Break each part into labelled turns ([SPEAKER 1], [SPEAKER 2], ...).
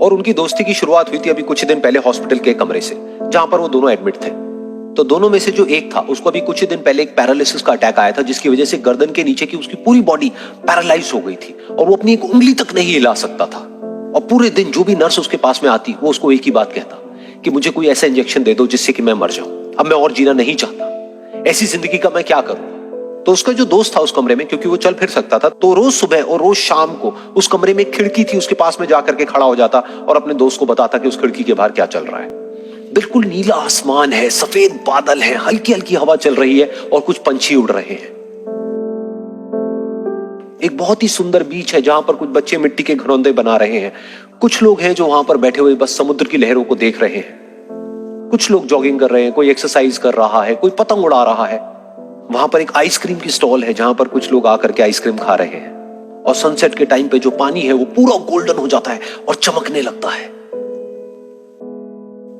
[SPEAKER 1] और उनकी दोस्ती की शुरुआत हुई थी अभी कुछ दिन पहले हॉस्पिटल के कमरे से, जहां पर वो दोनों एडमिट थे। तो दोनों में से जो एक था, उसको अभी कुछ दिन पहले एक पैरालिसिस का अटैक आया था, जिसकी वजह से गर्दन के नीचे की उसकी पूरी बॉडी पैरालाइज हो गई थी और वो अपनी एक उंगली तक नहीं हिला सकता था। और पूरे दिन जो भी नर्स उसके पास में आती, वो उसको एक ही बात कहता कि मुझे कोई ऐसा इंजेक्शन दे दो जिससे कि मैं मर जाऊं, अब मैं और जीना नहीं चाहता, ऐसी जिंदगी का मैं क्या करूं। तो उसका जो दोस्त था उस कमरे में, क्योंकि वो चल फिर सकता था, तो रोज सुबह और रोज शाम को उस कमरे में एक खिड़की थी, उसके पास में जाकर के खड़ा हो जाता और अपने दोस्त को बताता कि उस खिड़की के बाहर क्या चल रहा है। बिल्कुल नीला आसमान है, सफेद बादल है, हल्की हल्की हवा चल रही है और कुछ पंछी उड़ रहे हैं। एक बहुत ही सुंदर बीच है जहां पर कुछ बच्चे मिट्टी के घरौंदे बना रहे हैं। कुछ लोग हैं जो वहां पर बैठे हुए बस समुद्र की लहरों को देख रहे हैं। कुछ लोग जॉगिंग कर रहे हैं, कोई एक्सरसाइज कर रहा है, कोई पतंग उड़ा रहा है। वहां पर एक आइसक्रीम की स्टॉल है जहां पर कुछ लोग आकर के आइसक्रीम खा रहे हैं। और सनसेट के टाइम पे जो पानी है वो पूरा गोल्डन हो जाता है और चमकने लगता है।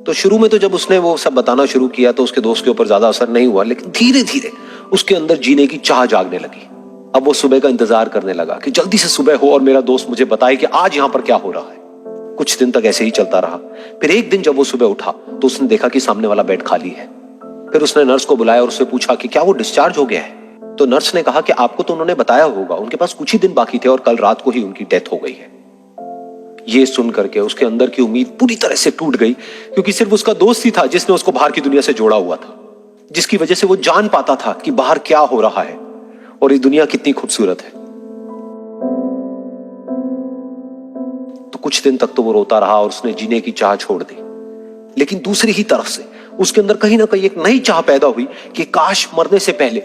[SPEAKER 1] तो शुरू में तो जब उसने वो सब बताना शुरू किया तो उसके दोस्त के ऊपर ज्यादा असर नहीं हुआ, लेकिन धीरे धीरे उसके अंदर जीने की चाह जागने लगी। अब वो सुबह का इंतजार करने लगा कि जल्दी से सुबह हो और मेरा दोस्त मुझे बताए कि आज यहां पर क्या हो रहा है। कुछ दिन तक ऐसे ही चलता रहा। फिर एक दिन जब वो सुबह उठा तो उसने देखा कि सामने वाला बेड खाली है। फिर उसने नर्स को बुलाया और उससे पूछा कि क्या वो डिस्चार्ज हो गया है। तो नर्स ने कहा कि आपको तो उन्होंने बताया होगा, उनके पास कुछ ही दिन बाकी थे और कल रात को ही उनकी डेथ हो गई है। ये सुन करके उसके अंदर की उम्मीद पूरी तरह से टूट गई, क्योंकि सिर्फ उसका दोस्त ही था जिसने उसको बाहर की दुनिया से जोड़ा हुआ था, जिसकी वजह से वो जान पाता था कि बाहर क्या हो रहा है और ये दुनिया कितनी खूबसूरत है। तो कुछ दिन तक तो वो रोता रहा और उसने जीने की चाह छोड़ दी। लेकिन दूसरी ही तरफ से उसके अंदर कहीं ना कहीं एक नई चाह पैदा हुई कि काश मरने से पहले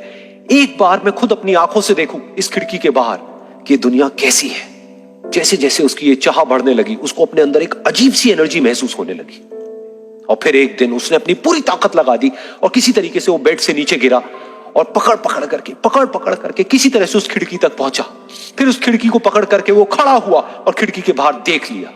[SPEAKER 1] एक बार मैं खुद अपनी आंखों से देखूं इस खिड़की के बाहर कि दुनिया कैसी है। जैसे जैसे उसकी ये चाह बढ़ने लगी, उसको अपने अंदर एक अजीब सी एनर्जी महसूस होने लगी। और फिर एक दिन उसने अपनी पूरी ताकत लगा दी और किसी तरीके से वो बेड से नीचे गिरा और पकड़ पकड़ करके किसी तरह से उस खिड़की तक पहुंचा। फिर उस खिड़की को पकड़ करके वो खड़ा हुआ और खिड़की के बाहर देख लिया।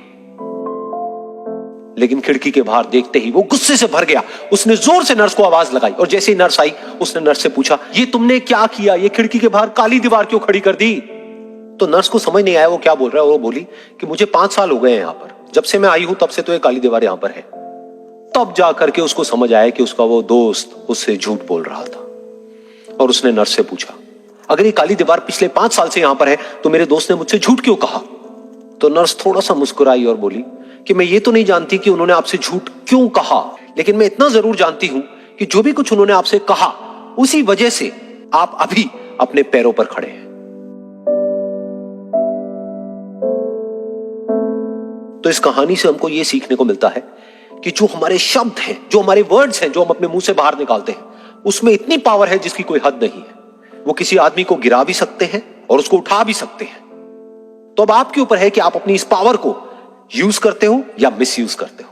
[SPEAKER 1] लेकिन खिड़की के बाहर देखते ही वो गुस्से से भर गया। उसने जोर से नर्स को आवाज लगाई और जैसे ही नर्स आई उसने नर्स से पूछा, ये तुमने क्या किया, ये खिड़की के बाहर काली दीवार क्यों खड़ी कर दी। तो नर्स को समझ नहीं आया वो क्या बोल रहा है। वो बोली कि मुझे 5 साल हो गए हैं यहां पर, जब से मैं आई हूं तब से तो ये काली दीवार यहां पर है। तब जाकर के उसको समझ आया कि उसका वो दोस्त उससे झूठ बोल रहा था। और उसने नर्स से पूछा, अगर ये काली दीवार पिछले 5 साल से यहां पर है तो मेरे दोस्त ने मुझसे झूठ क्यों कहा। तो नर्स थोड़ा सा मुस्कुराई और बोली कि मैं ये तो नहीं जानती कि उन्होंने आपसे झूठ क्यों कहा, लेकिन मैं इतना जरूर जानती हूं कि जो भी कुछ उन्होंने आपसे कहा उसी वजह से आप अभी अपने पैरों पर खड़े हैं। तो इस कहानी से हमको यह सीखने को मिलता है कि जो हमारे शब्द हैं, जो हमारे वर्ड्स हैं, जो हम अपने मुंह से बाहर निकालते हैं, उसमें इतनी पावर है जिसकी कोई हद नहीं है। वो किसी आदमी को गिरा भी सकते हैं और उसको उठा भी सकते हैं। तो अब आपके ऊपर है कि आप अपनी इस पावर को यूज करते हो या मिस यूज करते हो।